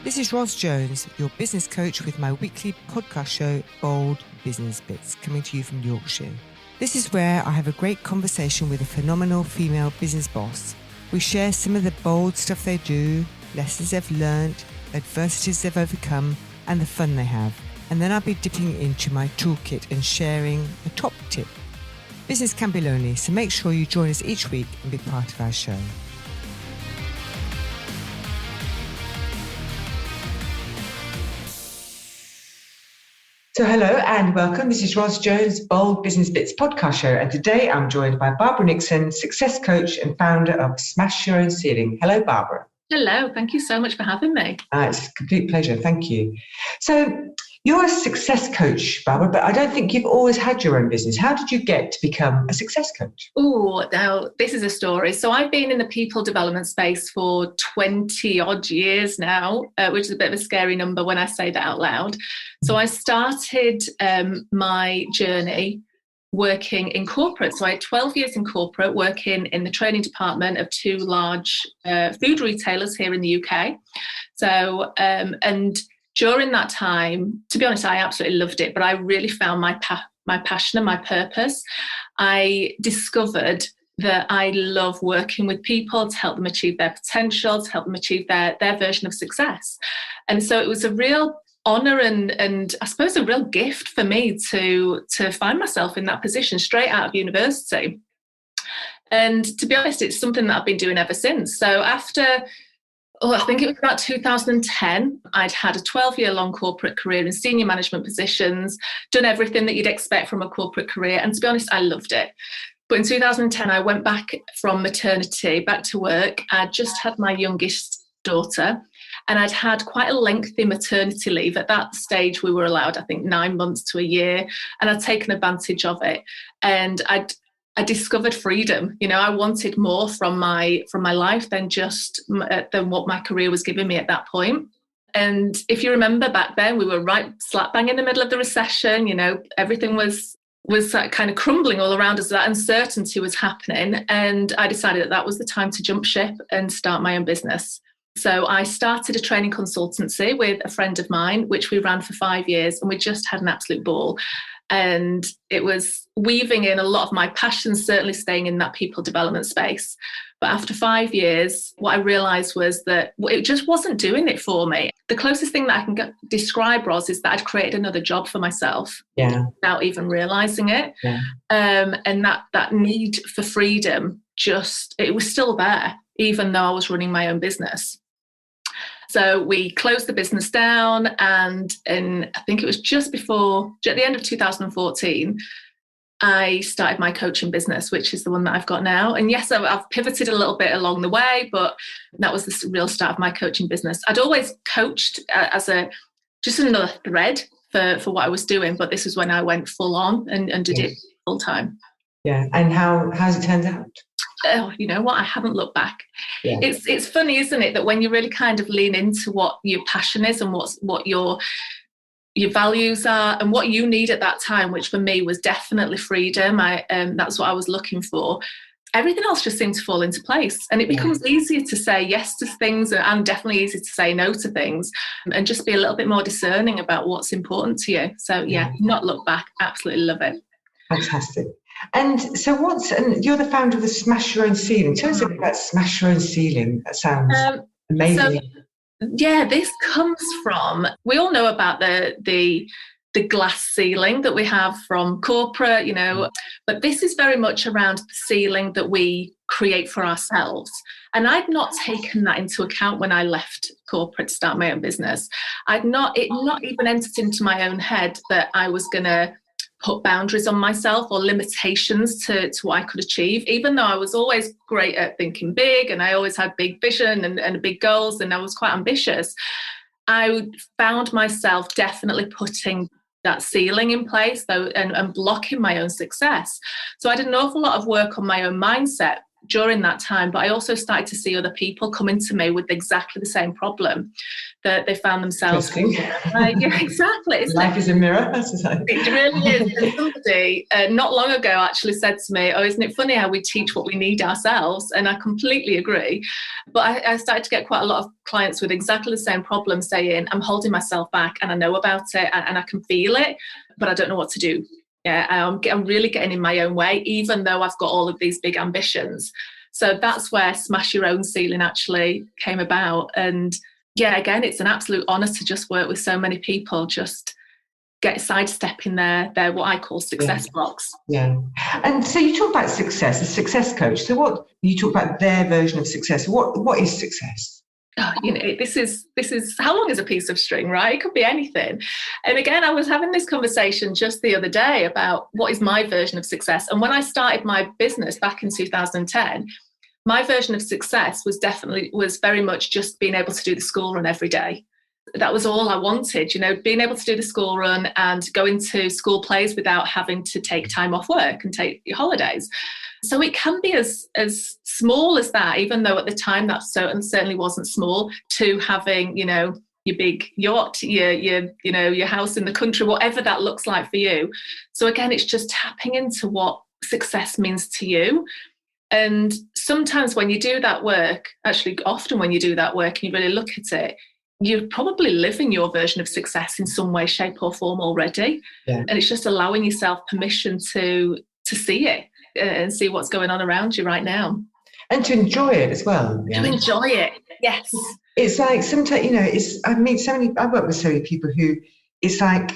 This is Ros Jones, your business coach with my weekly podcast show, Bold Business Bits, coming to you from Yorkshire. This is where I have a great conversation with a phenomenal female business boss. We share some of the bold stuff they do, lessons they've learnt, adversities they've overcome, and the fun they have. And then I'll be dipping into my toolkit and sharing a top tip. Business can be lonely, so make sure you join us each week and be part of our show. So hello and welcome. This is Ros Jones' Bold Business Bits podcast show. And today I'm joined by Barbara Nixon, success coach and founder of Smash Your Own Ceiling. Hello, Barbara. Hello. Thank you so much for having me. It's a complete pleasure. Thank you. So you're a success coach, Barbara, but I don't think you've always had your own business. How did you get to become a success coach? Oh, now this is a story. So I've been in the people development space for 20 odd years now, which is a bit of a scary number when I say that out loud. So I started my journey working in corporate. So I had 12 years in corporate, working in the training department of two large food retailers here in the UK. So, and during that time, to be honest, I absolutely loved it, but I really found my passion and my purpose. I discovered that I love working with people to help them achieve their potential, to help them achieve their version of success. And so it was a real honour and I suppose a real gift for me to find myself in that position straight out of university. And to be honest, it's something that I've been doing ever since. So after I think it was about 2010. I'd had a 12-year-long corporate career in senior management positions, done everything that you'd expect from a corporate career. And to be honest, I loved it. But in 2010, I went back from maternity, back to work. I'd just had my youngest daughter, and I'd had quite a lengthy maternity leave. At that stage, we were allowed, I think, 9 months to a year, and I'd taken advantage of it. And I discovered freedom. You know, I wanted more from my life than what my career was giving me at that point. And if you remember back then, we were right slap bang in the middle of the recession. You know, everything was kind of crumbling all around us. That uncertainty was happening, and I decided that was the time to jump ship and start my own business. So I started a training consultancy with a friend of mine, which we ran for 5 years, and we just had an absolute ball. And it was weaving in a lot of my passions, certainly staying in that people development space. But after 5 years, what I realised was that it just wasn't doing it for me. The closest thing that I can describe, Ros, is that I'd created another job for myself without even realising it. Yeah. And that need for freedom, it was still there, even though I was running my own business. So we closed the business down, and I think it was at the end of 2014, I started my coaching business, which is the one that I've got now. And yes, I've pivoted a little bit along the way, but that was the real start of my coaching business. I'd always coached as just another thread for what I was doing, but this was when I went full on and did it full time. Yeah, and how's it turned out? Oh, you know what? I haven't looked back. Yeah. It's funny, isn't it, that when you really kind of lean into what your passion is and what your values are and what you need at that time, which for me was definitely freedom. That's what I was looking for. Everything else just seemed to fall into place, and it becomes easier to say yes to things and definitely easier to say no to things, and just be a little bit more discerning about what's important to you. So not look back. Absolutely love it. Fantastic. And so and you're the founder of the Smash Your Own Ceiling. Tell us a bit about Smash Your Own Ceiling. That sounds amazing. So, this comes from, we all know about the glass ceiling that we have from corporate, you know, but this is very much around the ceiling that we create for ourselves. And I'd not taken that into account when I left corporate to start my own business. It not even entered into my own head that I was going to put boundaries on myself or limitations to what I could achieve, even though I was always great at thinking big and I always had big vision and big goals and I was quite ambitious. I found myself definitely putting that ceiling in place though and blocking my own success. So I did an awful lot of work on my own mindset, during that time, but I also started to see other people coming to me with exactly the same problem that they found themselves. Yeah, exactly. Life is a mirror. It really is. And somebody not long ago actually said to me, oh, isn't it funny how we teach what we need ourselves? And I completely agree. But I started to get quite a lot of clients with exactly the same problem saying, I'm holding myself back and I know about it and I can feel it, but I don't know what to do. Yeah, I'm really getting in my own way, even though I've got all of these big ambitions. So that's where Smash Your Own Ceiling actually came about. And yeah, again, it's an absolute honour to just work with so many people, just get sidestepping their what I call success blocks. Yeah. And so you talk about success, a success coach. So what you talk about their version of success. What is success? Oh, this is how long is a piece of string, right? It could be anything. And again, I was having this conversation just the other day about what is my version of success. And when I started my business back in 2010, my version of success was very much just being able to do the school run every day. That was all I wanted, being able to do the school run and go into school plays without having to take time off work and take your holidays. So it can be as small as that, even though at the time that certainly wasn't small, to having, your big yacht, your house in the country, whatever that looks like for you. So again, it's just tapping into what success means to you. And sometimes when you do that work, actually often when you do that work and you really look at it, you're probably living your version of success in some way, shape or form already. Yeah. And it's just allowing yourself permission to see it and see what's going on around you right now. And to enjoy it as well. Yeah. To enjoy it, yes. It's like sometimes, I work with so many people who, it's like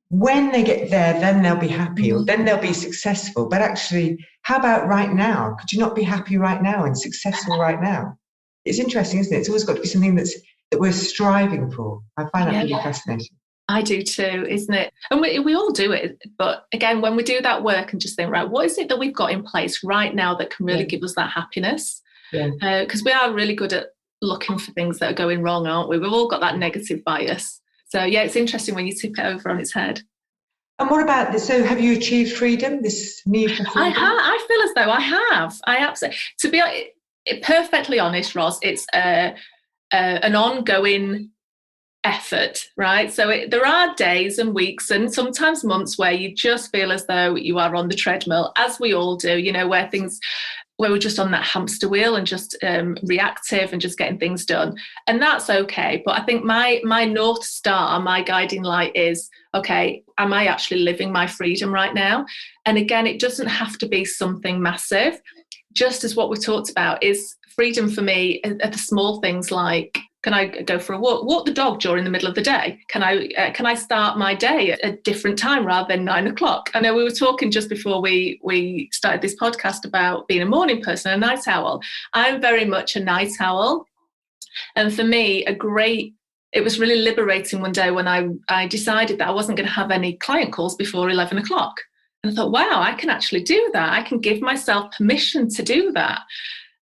when they get there, then they'll be happy or then they'll be successful. But actually, how about right now? Could you not be happy right now and successful right now? It's interesting, isn't it? It's always got to be something that we're striving for. I find that really fascinating. I do too, isn't it? And we all do it. But again, when we do that work and just think, right, what is it that we've got in place right now that can really give us that happiness? Because we are really good at looking for things that are going wrong, aren't we? We've all got that negative bias. So yeah, it's interesting when you tip it over on its head. And what about this? So have you achieved freedom, this need for freedom? I feel as though I have. I absolutely, to be perfectly honest, Ros, it's an ongoing effort, right? So there are days and weeks and sometimes months where you just feel as though you are on the treadmill, as we all do, where we're just on that hamster wheel and just reactive and just getting things done. And that's okay. But I think my North Star, my guiding light is, okay, am I actually living my freedom right now? And again, it doesn't have to be something massive. Just as what we talked about is freedom for me are the small things like, can I go for a walk the dog during the middle of the day? Can I start my day at a different time rather than 9 o'clock? I know we were talking just before we started this podcast about being a morning person, a night owl. I'm very much a night owl. And for me, it was really liberating one day when I decided that I wasn't going to have any client calls before 11 o'clock. And I thought, wow, I can actually do that. I can give myself permission to do that.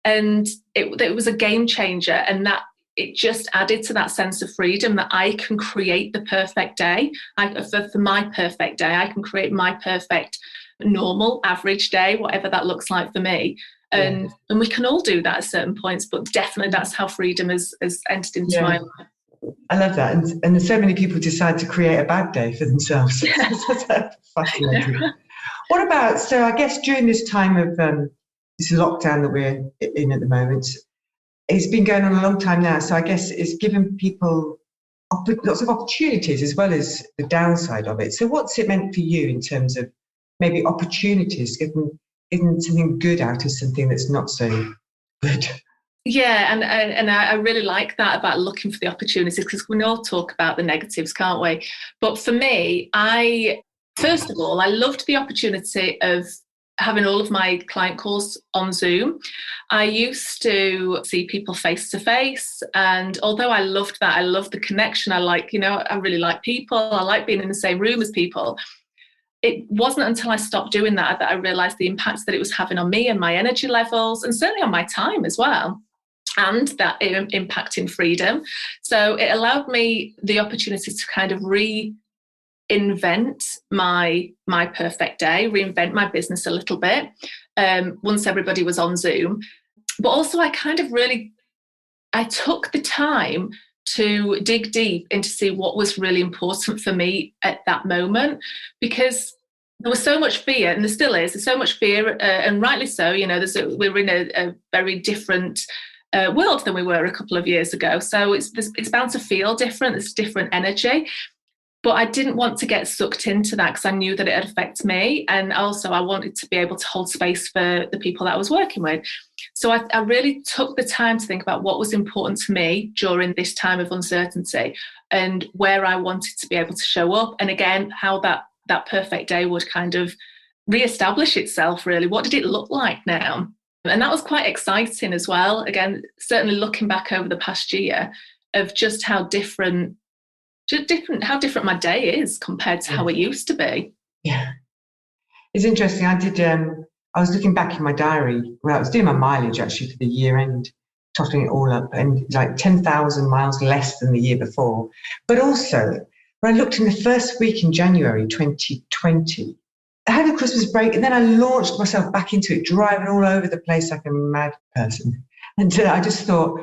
And it was a game changer. And that it just added to that sense of freedom that I can create the perfect day. For my perfect day, I can create my perfect normal average day, whatever that looks like for me. And we can all do that at certain points, but definitely that's how freedom has entered into my life. I love that. And so many people decide to create a bad day for themselves. That's fascinating. What about, so I guess during this time of this lockdown that we're in at the moment, it's been going on a long time now. So I guess it's given people lots of opportunities as well as the downside of it. So what's it meant for you in terms of maybe opportunities, getting something good out of something that's not so good? Yeah, and I really like that about looking for the opportunities, because we can all talk about the negatives, can't we? But for me, first of all, I loved the opportunity of having all of my client calls on Zoom. I used to see people face to face, and although I loved that, I loved the connection. I really like people. I like being in the same room as people. It wasn't until I stopped doing that I realised the impact that it was having on me and my energy levels, and certainly on my time as well, and that impact in freedom. So it allowed me the opportunity to kind of reinvent my perfect day, reinvent my business a little bit. once everybody was on Zoom. But also I took the time to dig deep into see what was really important for me at that moment, because there was so much fear, and there still is. There's so much fear, and rightly so. We're in a very different world than we were a couple of years ago. So it's bound to feel different. There's different energy. But I didn't want to get sucked into that because I knew that it would affect me. And also I wanted to be able to hold space for the people that I was working with. So I really took the time to think about what was important to me during this time of uncertainty and where I wanted to be able to show up. And again, how that perfect day would kind of reestablish itself, really. What did it look like now? And that was quite exciting as well. Again, certainly looking back over the past year of just how different my day is compared to how it used to be. Yeah. It's interesting. I was looking back in my diary where I was doing my mileage actually for the year end, topping it all up, and like 10,000 miles less than the year before. But also, when I looked in the first week in January 2020, I had a Christmas break and then I launched myself back into it, driving all over the place like a mad person. And I just thought,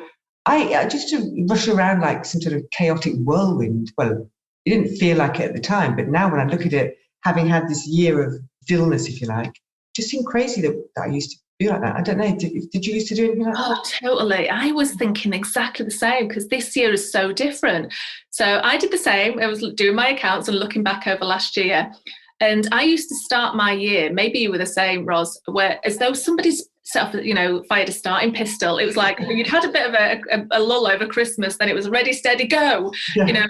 I just to rush around like some sort of chaotic whirlwind. Well, it didn't feel like it at the time, but now when I look at it, having had this year of stillness, if you like, it just seemed crazy that I used to be like that. I don't know. Did you used to do anything like that? Oh, totally. I was thinking exactly the same because this year is so different. So I did the same. I was doing my accounts and looking back over last year. And I used to start my year, maybe you were the same, Ros, where as though somebody's fired a starting pistol. It was like you'd had a bit of a lull over Christmas, then it was ready, steady, go. Yeah.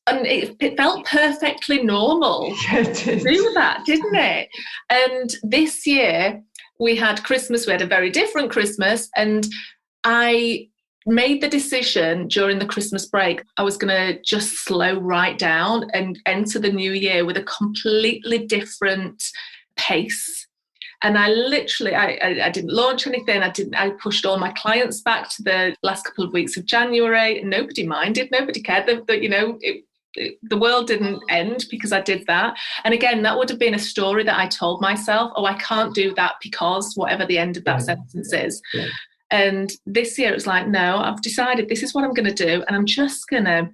And it felt perfectly normal to do that, didn't it? And this year we had Christmas, we had a very different Christmas, and I made the decision during the Christmas break I was going to just slow right down and enter the new year with a completely different pace. And I literally, I didn't launch anything. I pushed all my clients back to the last couple of weeks of January. Nobody minded. Nobody cared. The world didn't end because I did that. And again, that would have been a story that I told myself, I can't do that because whatever the end of that sentence is. Yeah. And this year it was like, no, I've decided this is what I'm going to do. And I'm just going to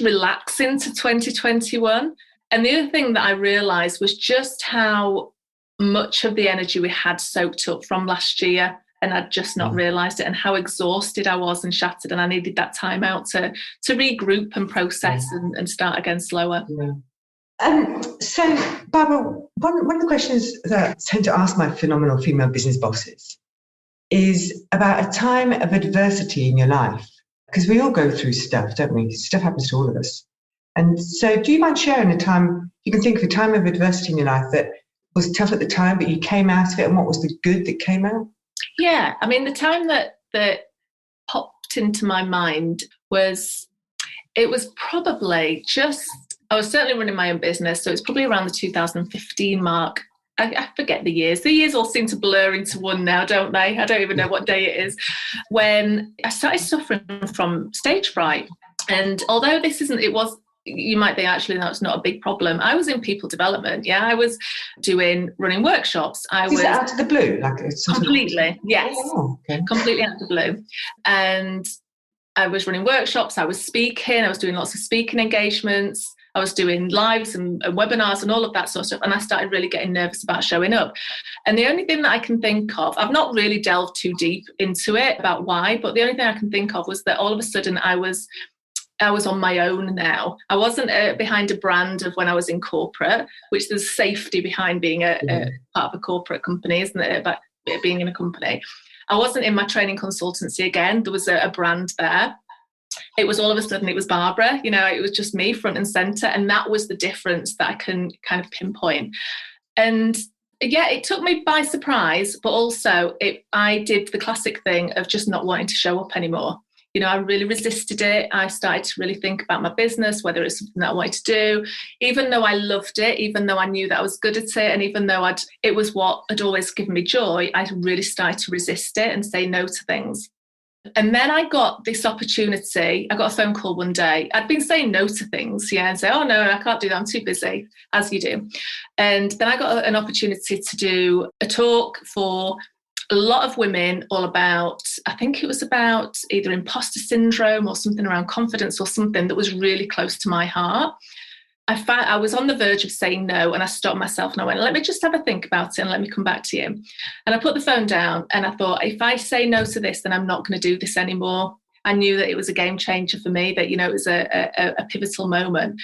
relax into 2021. And the other thing that I realised was just how much of the energy we had soaked up from last year, and I'd just not realised it, and how exhausted I was and shattered, and I needed that time out to regroup and process and start again slower. Yeah. So, Barbara, one of the questions that I tend to ask my phenomenal female business bosses is about a time of adversity in your life, because we all go through stuff, don't we? Stuff happens to all of us. And so do you mind sharing a time, you can think of a time of adversity in your life that was tough at the time, but you came out of it, and what was the good that came out? Yeah, I mean, the time that popped into my mind was probably I was certainly running my own business, so it's probably around the 2015 mark. I forget the years. The years all seem to blur into one now, don't they? I don't even know what day it is. When I started suffering from stage fright. And although you might think actually that's not a big problem. I was in people development. Yeah, I was running workshops. Is it out of the blue? Completely, yes. Oh, okay. Completely out of the blue. And I was running workshops. I was speaking. I was doing lots of speaking engagements. I was doing lives and webinars and all of that sort of stuff. And I started really getting nervous about showing up. And the only thing that I can think of, I've not really delved too deep into it about why, but the only thing I can think of was that all of a sudden I was on my own now. I wasn't behind a brand of when I was in corporate, which there's safety behind being a part of a corporate company, isn't it? About being in a company. I wasn't in my training consultancy again. There was a brand there. It was all of a sudden, it was Barbara, it was just me front and center. And that was the difference that I can kind of pinpoint. And yeah, it took me by surprise, but also I did the classic thing of just not wanting to show up anymore. I really resisted it. I started to really think about my business, whether it's something that I wanted to do, even though I loved it, even though I knew that I was good at it, and even though it was what had always given me joy, I really started to resist it and say no to things. And then I got this opportunity. I got a phone call one day. I'd been saying no to things, and say, oh, no, I can't do that. I'm too busy, as you do. And then I got an opportunity to do a talk for a lot of women all about, I think it was about either imposter syndrome or something around confidence or something that was really close to my heart. I was on the verge of saying no, and I stopped myself and I went, let me just have a think about it and let me come back to you. And I put the phone down and I thought, if I say no to this, then I'm not going to do this anymore. I knew that it was a game changer for me, that, it was a pivotal moment.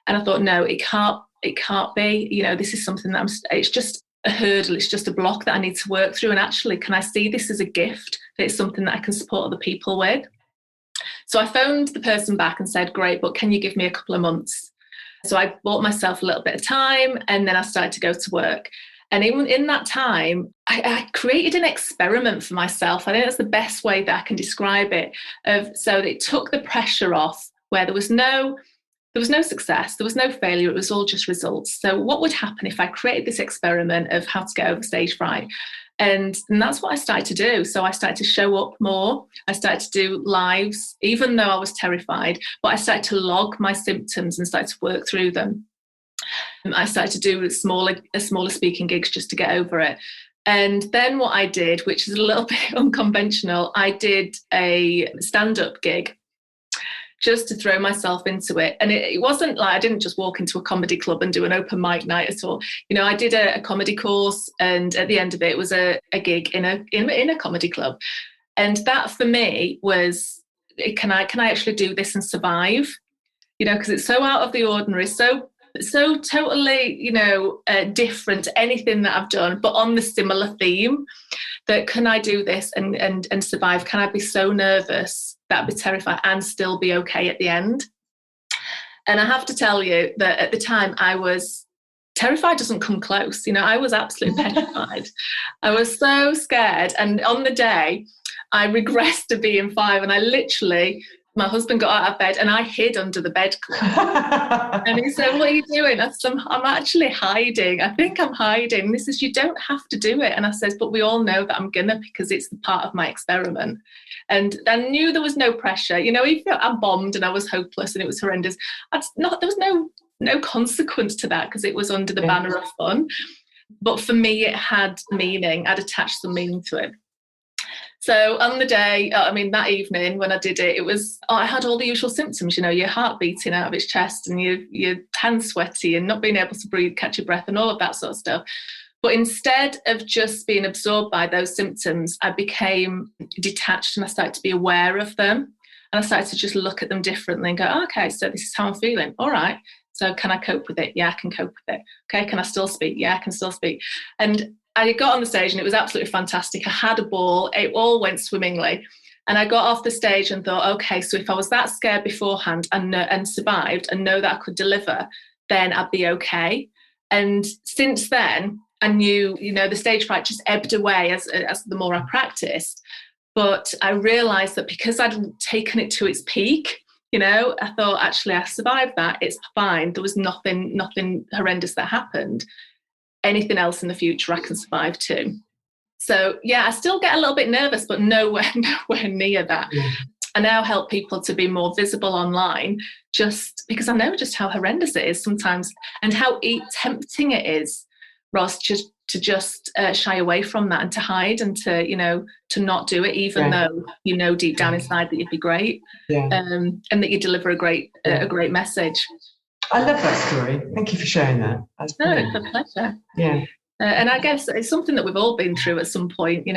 And I thought, no, it can't be, this is something that it's just a hurdle. It's just a block that I need to work through. And actually, can I see this as a gift, that it's something that I can support other people with? So I phoned the person back and said, great, but can you give me a couple of months? So I bought myself a little bit of time, and then I started to go to work. And even in that time, I created an experiment for myself. I think that's the best way that I can describe it. So it took the pressure off, where there was no success, there was no failure, it was all just results. So what would happen if I created this experiment of how to get over stage fright? And that's what I started to do. So I started to show up more. I started to do lives, even though I was terrified, but I started to log my symptoms and started to work through them. I started to do smaller speaking gigs just to get over it. And then what I did, which is a little bit unconventional, I did a stand-up gig just to throw myself into it. And it wasn't like I didn't just walk into a comedy club and do an open mic night at all. I did a comedy course, and at the end of it was a gig in a comedy club. And that for me was, can I actually do this and survive? Because it's so out of the ordinary, so totally, different to anything that I've done, but on the similar theme, that can I do this and survive? Can I be so nervous that I'd be terrified and still be okay at the end? And I have to tell you that at the time I was terrified, doesn't come close. I was absolutely petrified. I was so scared. And on the day, I regressed to being 5, and I literally, my husband got out of bed and I hid under the bed. And he said, what are you doing? I said, I'm actually hiding. I think I'm hiding. And he says, you don't have to do it. And I said, but we all know that I'm gonna, because it's the part of my experiment. And I knew there was no pressure. Even if I bombed and I was hopeless and it was horrendous, there was no consequence to that, because it was under the banner of fun. But for me, it had meaning. I'd attached some meaning to it. So on the day, that evening when I did it, I had all the usual symptoms, your heart beating out of its chest and your hands sweaty and not being able to breathe, catch your breath and all of that sort of stuff. But instead of just being absorbed by those symptoms, I became detached and I started to be aware of them. And I started to just look at them differently and go, oh, okay, so this is how I'm feeling. All right. So can I cope with it? Yeah, I can cope with it. Okay, can I still speak? Yeah, I can still speak. And I got on the stage and it was absolutely fantastic. I had a ball. It all went swimmingly. And I got off the stage and thought, okay, so if I was that scared beforehand and survived and know that I could deliver, then I'd be okay. And since then, I knew, the stage fright just ebbed away as the more I practiced. But I realised that because I'd taken it to its peak, I thought, actually, I survived that. It's fine. There was nothing horrendous that happened. Anything else in the future I can survive too. So yeah, I still get a little bit nervous, but nowhere near that. Yeah. I now help people to be more visible online, just because I know just how horrendous it is sometimes and how tempting it is, Ross, to just shy away from that and to hide and to not do it, even though deep down inside that you'd be great, and that you deliver a great message. I love that story. Thank you for sharing that. It's a pleasure. Yeah. And I guess it's something that we've all been through at some point,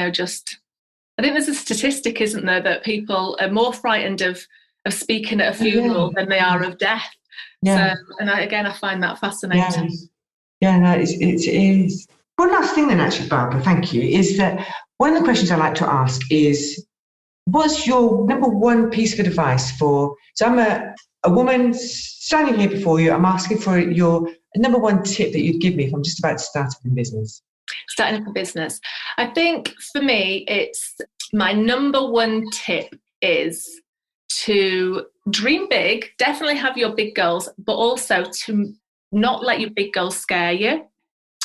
I think there's a statistic, isn't there, that people are more frightened of speaking at a funeral than they are of death. Yeah. So, and I find that fascinating. Yeah, no, it is. One last thing then, actually, Barbara, thank you, is that one of the questions I like to ask is, what's your number one piece of advice so I'm a woman standing here before you, I'm asking for your number one tip that you'd give me if I'm just about to start up in business. Starting up a business. I think for me, it's my number one tip is to dream big, definitely have your big goals, but also to not let your big goals scare you.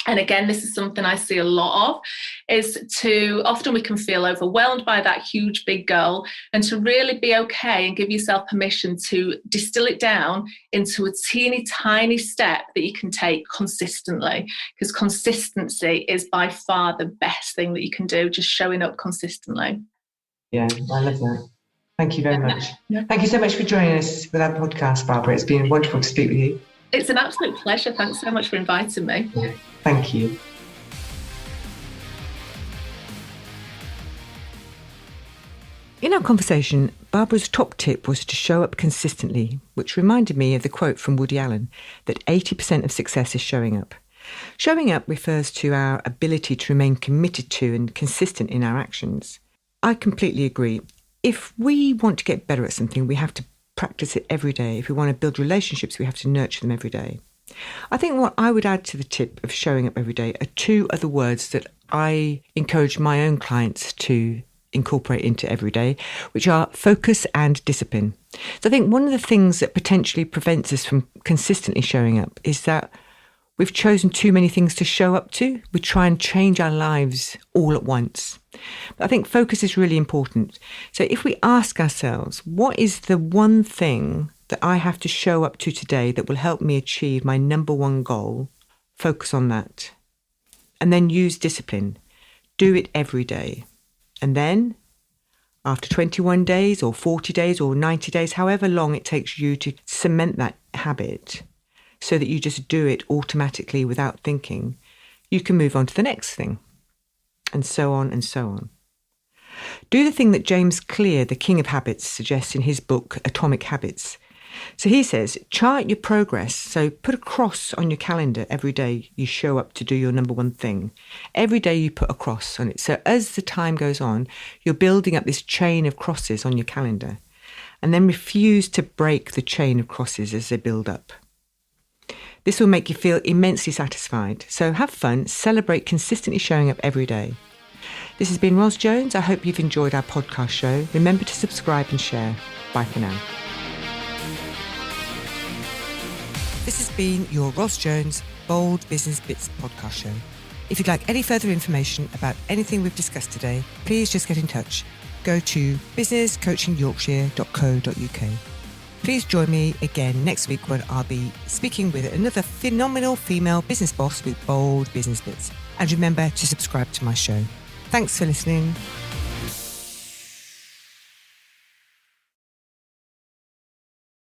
and again, this is something I see a lot of, is to often we can feel overwhelmed by that huge big goal, and to really be okay and give yourself permission to distill it down into a teeny tiny step that you can take consistently, because consistency is by far the best thing that you can do, just showing up consistently. Yeah, I love that. Thank you very much. Thank you so much for joining us for that podcast, Barbara. It's been wonderful to speak with you. It's an absolute pleasure. Thanks so much for inviting me. Yeah, thank you. In our conversation, Barbara's top tip was to show up consistently, which reminded me of the quote from Woody Allen that 80% of success is showing up. Showing up refers to our ability to remain committed to and consistent in our actions. I completely agree. If we want to get better at something, we have to practice it every day. If we want to build relationships, we have to nurture them every day. I think what I would add to the tip of showing up every day are two other words that I encourage my own clients to incorporate into every day, which are focus and discipline. So I think one of the things that potentially prevents us from consistently showing up is that we've chosen too many things to show up to. We try and change our lives all at once. But I think focus is really important. So if we ask ourselves, what is the one thing that I have to show up to today that will help me achieve my number one goal? Focus on that. And then use discipline. Do it every day. And then, after 21 days or 40 days or 90 days, however long it takes you to cement that habit, so that you just do it automatically without thinking, you can move on to the next thing, and so on and so on. Do the thing that James Clear, the king of habits, suggests in his book, Atomic Habits. So he says, chart your progress. So put a cross on your calendar every day you show up to do your number one thing. Every day you put a cross on it. So as the time goes on, you're building up this chain of crosses on your calendar, and then refuse to break the chain of crosses as they build up. This will make you feel immensely satisfied. So have fun, celebrate consistently showing up every day. This has been Ros Jones. I hope you've enjoyed our podcast show. Remember to subscribe and share. Bye for now. This has been your Ros Jones Bold Business Bits podcast show. If you'd like any further information about anything we've discussed today, please just get in touch. Go to businesscoachingyorkshire.co.uk. Please join me again next week when I'll be speaking with another phenomenal female business boss with bold business bits. And remember to subscribe to my show. Thanks for listening.